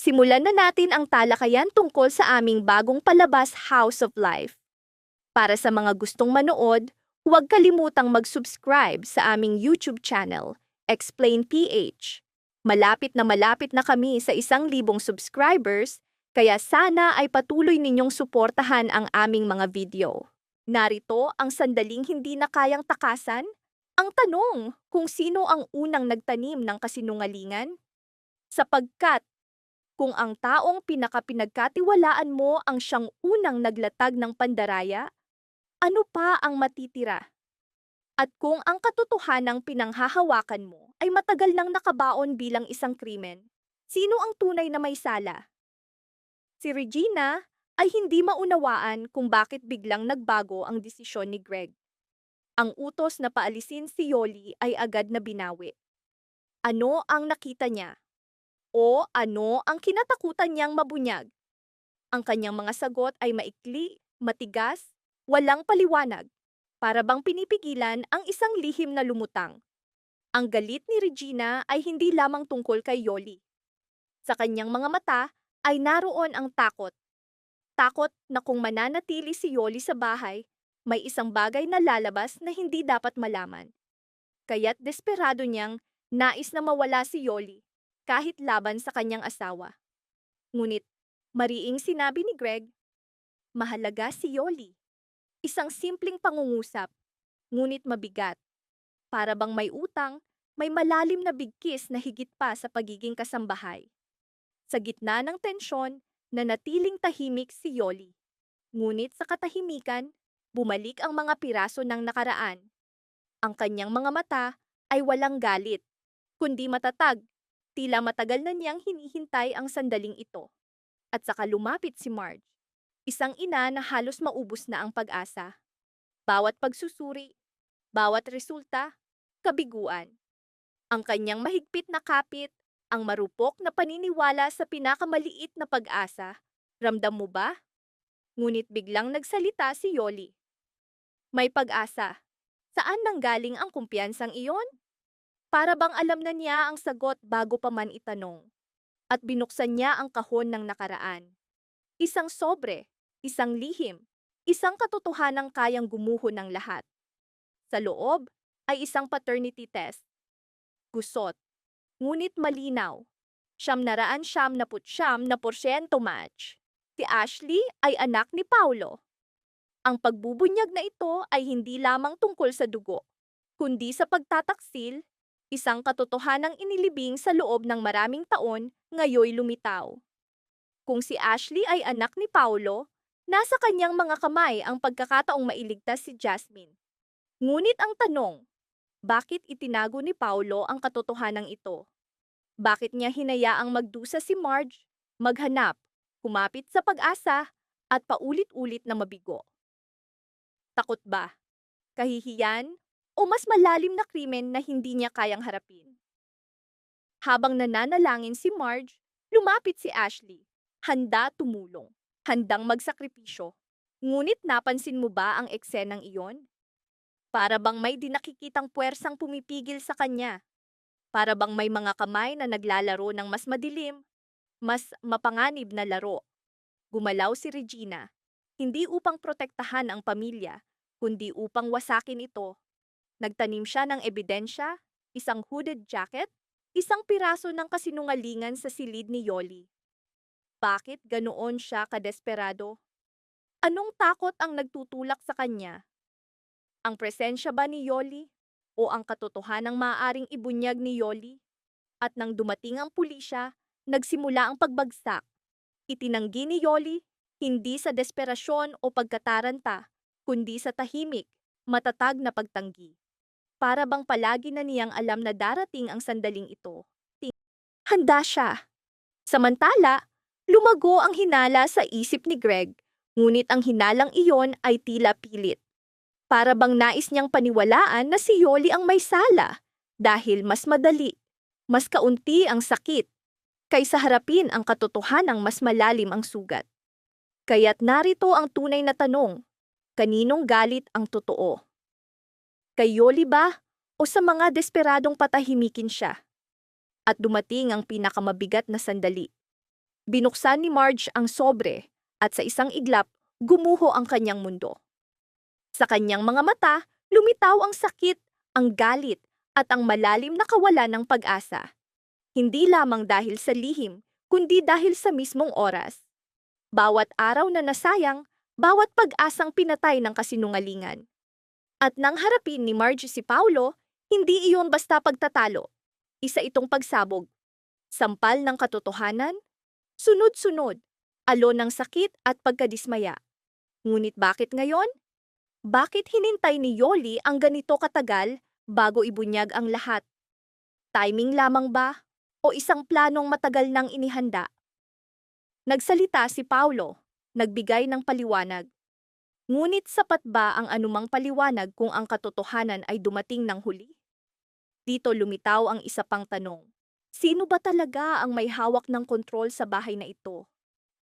Simulan na natin ang talakayan tungkol sa aming bagong palabas, House of Life. Para sa mga gustong manood, huwag kalimutang mag-subscribe sa aming YouTube channel, Explain PH. Malapit na kami sa 1,000 subscribers, kaya sana ay patuloy ninyong suportahan ang aming mga video. Narito ang sandaling hindi na kayang takasan. Ang tanong kung sino ang unang nagtanim ng kasinungalingan? Sapagkat kung ang taong pinagkatiwalaan mo ang siyang unang naglatag ng pandaraya, ano pa ang matitira? At kung ang katotohanang pinanghahawakan mo ay matagal nang nakabaon bilang isang krimen, sino ang tunay na may sala? Si Regina ay hindi maunawaan kung bakit biglang nagbago ang desisyon ni Greg. Ang utos na paalisin si Yoli ay agad na binawi. Ano ang nakita niya? O ano ang kinatakutan niyang mabunyag? Ang kanyang mga sagot ay maikli, matigas, walang paliwanag. Para bang pinipigilan ang isang lihim na lumutang. Ang galit ni Regina ay hindi lamang tungkol kay Yoli. Sa kanyang mga mata ay naroon ang takot. Takot na kung mananatili si Yoli sa bahay, may isang bagay na lalabas na hindi dapat malaman. Kaya't desperado niyang nais na mawala si Yoli kahit laban sa kanyang asawa. Ngunit mariing sinabi ni Greg, mahalaga si Yoli. Isang simpleng pangungusap, ngunit mabigat. Para bang may utang, may malalim na bigkis na higit pa sa pagiging kasambahay. Sa gitna ng tensyon, nanatiling tahimik si Yoli. Ngunit sa katahimikan, bumalik ang mga piraso ng nakaraan. Ang kanyang mga mata ay walang galit, kundi matatag, tila matagal na niyang hinihintay ang sandaling ito. At saka lumapit si Marge, isang ina na halos maubos na ang pag-asa. Bawat pagsusuri, bawat resulta, kabiguan. Ang kanyang mahigpit na kapit, ang marupok na paniniwala sa pinakamaliit na pag-asa. Ramdam mo ba? Ngunit biglang nagsalita si Yoli. May pag-asa. Saan nanggaling ang kumpiyansang iyon? Para bang alam na niya ang sagot bago pa man itanong. At binuksan niya ang kahon ng nakaraan. Isang sobre, isang lihim, isang katotohanang kayang gumuho ng lahat. Sa loob ay isang paternity test. Gusot, ngunit malinaw. 99% match. Si Ashley ay anak ni Paulo. Ang pagbubunyag na ito ay hindi lamang tungkol sa dugo, kundi sa pagtataksil, isang katotohanang inilibing sa loob ng maraming taon, ngayoy lumitaw. Kung si Ashley ay anak ni Paulo, nasa kanyang mga kamay ang pagkakataong mailigtas si Jasmine. Ngunit ang tanong, bakit itinago ni Paulo ang katotohanang ito? Bakit niya hinayaang magdusa si Marge, maghanap, kumapit sa pag-asa, at paulit-ulit na mabigo? Takot ba? Kahihiyan? O mas malalim na krimen na hindi niya kayang harapin? Habang nananalangin si Marge, lumapit si Ashley, handa tumulong, handang magsakripisyo. Ngunit napansin mo ba ang eksenang iyon? Para bang may dinakikitang puwersang pumipigil sa kanya. Para bang may mga kamay na naglalaro ng mas madilim, mas mapanganib na laro. Gumalaw si Regina, hindi upang protektahan ang pamilya, kundi upang wasakin ito. Nagtanim siya ng ebidensya, isang hooded jacket, isang piraso ng kasinungalingan sa silid ni Yoli. Bakit ganoon siya kadesperado? Anong takot ang nagtutulak sa kanya? Ang presensya ba ni Yoli? O ang katotohanang maaaring ibunyag ni Yoli? At nang dumating ang pulisya, nagsimula ang pagbagsak. Itinanggi ni Yoli, hindi sa desperasyon o pagkataranta, kundi sa tahimik, matatag na pagtanggi. Para bang palagi na niyang alam na darating ang sandaling ito. Handa siya. Samantala, lumago ang hinala sa isip ni Greg, ngunit ang hinalang iyon ay tila pilit. Para bang nais niyang paniwalaan na si Yoli ang may sala dahil mas madali, mas kaunti ang sakit, kaysa harapin ang katotohanang mas malalim ang sugat. Kaya't narito ang tunay na tanong, kaninong galit ang totoo? Kay Yoli ba o sa mga desperadong patahimikin siya? At dumating ang pinakamabigat na sandali. Binuksan ni Marge ang sobre at sa isang iglap, gumuho ang kanyang mundo. Sa kanyang mga mata, lumitaw ang sakit, ang galit, at ang malalim na kawalan ng pag-asa. Hindi lamang dahil sa lihim, kundi dahil sa mismong oras. Bawat araw na nasayang, bawat pag-asang pinatay ng kasinungalingan. At nang harapin ni Marge si Paulo, hindi iyon basta pagtatalo. Isa itong pagsabog. Sampal ng katotohanan, sunod-sunod, alon ng sakit at pagkadismaya. Ngunit bakit ngayon? Bakit hinintay ni Yoli ang ganito katagal bago ibunyag ang lahat? Timing lamang ba? O isang planong matagal nang inihanda? Nagsalita si Paulo, nagbigay ng paliwanag. Ngunit sapat ba ang anumang paliwanag kung ang katotohanan ay dumating ng huli? Dito lumitaw ang isa pang tanong. Sino ba talaga ang may hawak ng kontrol sa bahay na ito?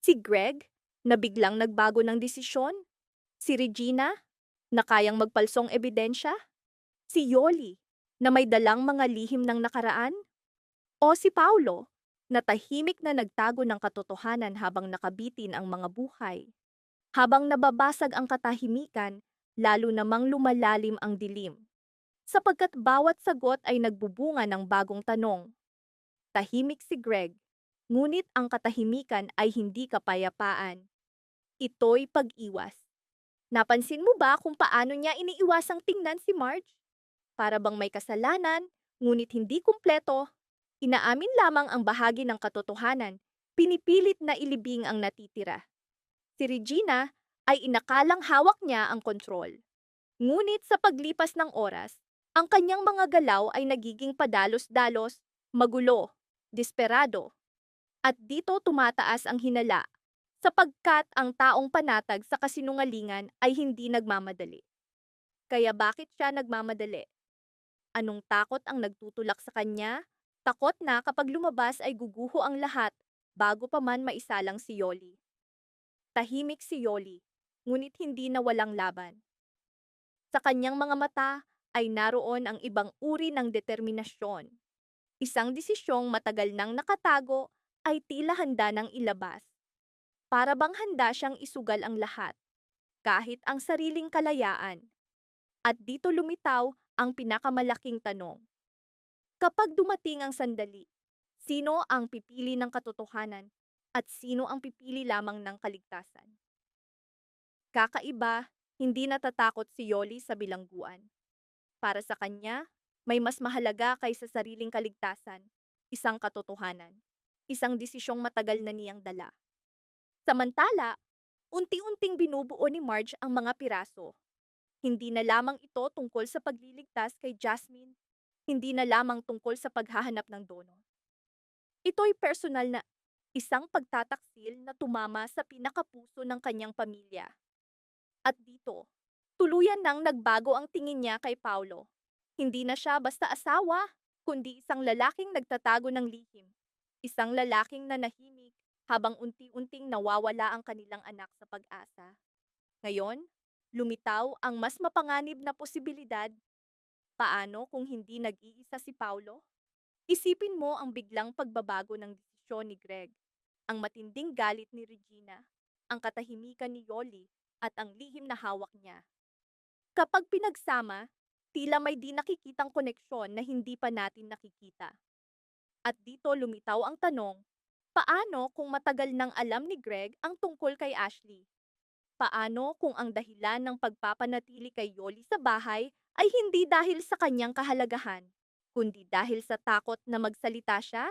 Si Greg, na biglang nagbago ng desisyon? Si Regina, na kayang magpalsong ebidensya? Si Yoli, na may dalang mga lihim ng nakaraan? O si Paulo, na tahimik na nagtago ng katotohanan habang nakabitin ang mga buhay? Habang nababasag ang katahimikan, lalo namang lumalalim ang dilim. Sapagkat bawat sagot ay nagbubunga ng bagong tanong. Tahimik si Greg, ngunit ang katahimikan ay hindi kapayapaan. Ito'y pag-iwas. Napansin mo ba kung paano niya iniiwasang tingnan si Marge? Para bang may kasalanan, ngunit hindi kumpleto. Inaamin lamang ang bahagi ng katotohanan, pinipilit na ilibing ang natitira. Si Regina ay inakalang hawak niya ang kontrol. Ngunit sa paglipas ng oras, ang kanyang mga galaw ay nagiging padalos-dalos, magulo, desperado. At dito tumataas ang hinala, sapagkat ang taong panatag sa kasinungalingan ay hindi nagmamadali. Kaya bakit siya nagmamadali? Anong takot ang nagtutulak sa kanya? Takot na kapag lumabas ay guguho ang lahat bago pa man maisalang si Yoli. Tahimik si Yoli, ngunit hindi na walang laban. Sa kanyang mga mata ay naroon ang ibang uri ng determinasyon. Isang desisyong matagal nang nakatago ay tila handa ng ilabas. Para bang handa siyang isugal ang lahat, kahit ang sariling kalayaan. At dito lumitaw ang pinakamalaking tanong. Kapag dumating ang sandali, sino ang pipili ng katotohanan at sino ang pipili lamang ng kaligtasan? Kakaiba, hindi natatakot si Yoli sa bilangguan. Para sa kanya, may mas mahalaga kaysa sariling kaligtasan, isang katotohanan, isang desisyong matagal na niyang dala. Samantala, unti-unting binubuo ni Marge ang mga piraso. Hindi na lamang ito tungkol sa pagliligtas kay Jasmine, hindi na lamang tungkol sa paghahanap ng donor. Ito'y personal na isang pagtataksil na tumama sa pinakapuso ng kanyang pamilya. At dito, tuluyan nang nagbago ang tingin niya kay Paulo. Hindi na siya basta asawa, kundi isang lalaking nagtatago ng lihim. Isang lalaking nanahimik habang unti-unting nawawala ang kanilang anak sa pag-asa. Ngayon, lumitaw ang mas mapanganib na posibilidad. Paano kung hindi nag-iisa si Paulo? Isipin mo ang biglang pagbabago ng desisyon ni Greg, ang matinding galit ni Regina, ang katahimikan ni Yoli, at ang lihim na hawak niya. Kapag pinagsama, tila may di nakikitang koneksyon na hindi pa natin nakikita. At dito lumitaw ang tanong, paano kung matagal nang alam ni Greg ang tungkol kay Ashley? Paano kung ang dahilan ng pagpapanatili kay Yoli sa bahay ay hindi dahil sa kanyang kahalagahan, kundi dahil sa takot na magsalita siya?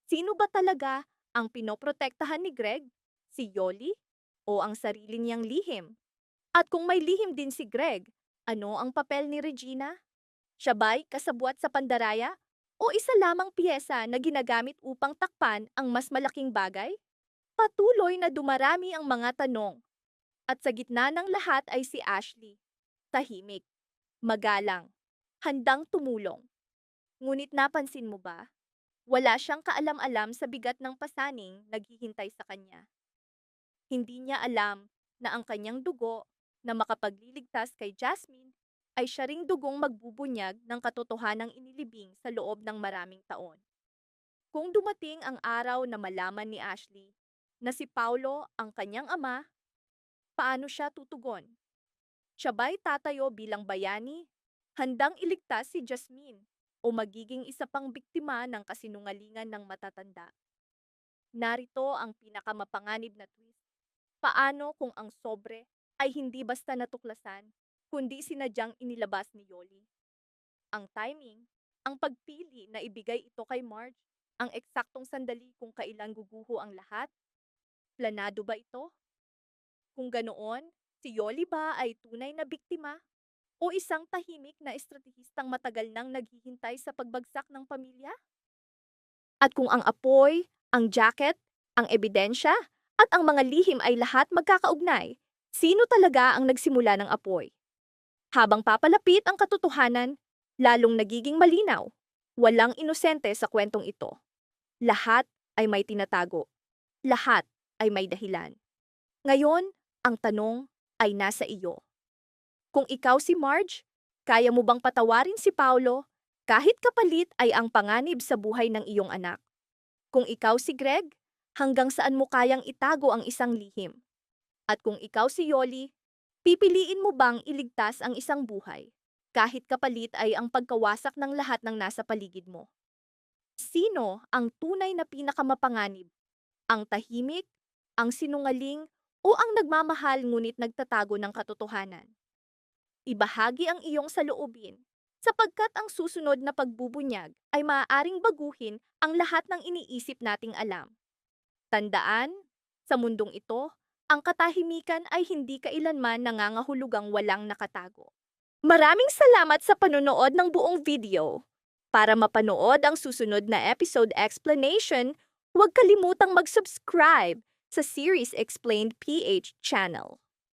Sino ba talaga ang pinoprotektahan ni Greg? Si Yoli? O ang sarili niyang lihim? At kung may lihim din si Greg, ano ang papel ni Regina? Siya ba'y kasabwat sa pandaraya? O isa lamang piyesa na ginagamit upang takpan ang mas malaking bagay? Patuloy na dumarami ang mga tanong. At sa gitna ng lahat ay si Ashley. Tahimik, magalang, handang tumulong. Ngunit napansin mo ba? Wala siyang kaalam-alam sa bigat ng pasaning naghihintay sa kanya. Hindi niya alam na ang kanyang dugo na makapagliligtas kay Jasmine ay siya ring dugong magbubunyag ng katotohanang inilibing sa loob ng maraming taon. Kung dumating ang araw na malaman ni Ashley na si Paulo ang kanyang ama, paano siya tutugon? Siya ba'y tatayo bilang bayani, handang iligtas si Jasmine, o magiging isa pang biktima ng kasinungalingan ng matatanda? Narito ang pinakamapanganib na twist. Paano kung ang sobre ay hindi basta natuklasan, kundi sinadyang inilabas ni Yoli? Ang timing, ang pagpili na ibigay ito kay Marge, ang eksaktong sandali kung kailan guguho ang lahat? Planado ba ito? Kung ganoon, si Yoli ba ay tunay na biktima o isang tahimik na estratehistang matagal nang naghihintay sa pagbagsak ng pamilya? At kung ang apoy, ang jacket, ang ebidensya, at ang mga lihim ay lahat magkakaugnay, sino talaga ang nagsimula ng apoy? Habang papalapit ang katotohanan, lalong nagiging malinaw. Walang inosente sa kwentong ito. Lahat ay may tinatago. Lahat ay may dahilan. Ngayon, ang tanong ay nasa iyo. Kung ikaw si Marge, kaya mo bang patawarin si Paulo kahit kapalit ay ang panganib sa buhay ng iyong anak? Kung ikaw si Greg, hanggang saan mo kayang itago ang isang lihim? At kung ikaw si Yoli, pipiliin mo bang iligtas ang isang buhay kahit kapalit ay ang pagkawasak ng lahat ng nasa paligid mo? Sino ang tunay na pinakamapanganib? Ang tahimik, ang sinungaling, o ang nagmamahal ngunit nagtatago ng katotohanan? Ibahagi ang iyong saloobin, sapagkat ang susunod na pagbubunyag ay maaaring baguhin ang lahat ng iniisip nating alam. Tandaan, sa mundong ito, ang katahimikan ay hindi kailanman nangangahulugang walang nakatago. Maraming salamat sa panonood ng buong video. Para mapanood ang susunod na episode explanation, huwag kalimutang mag-subscribe sa Series Explained PH channel.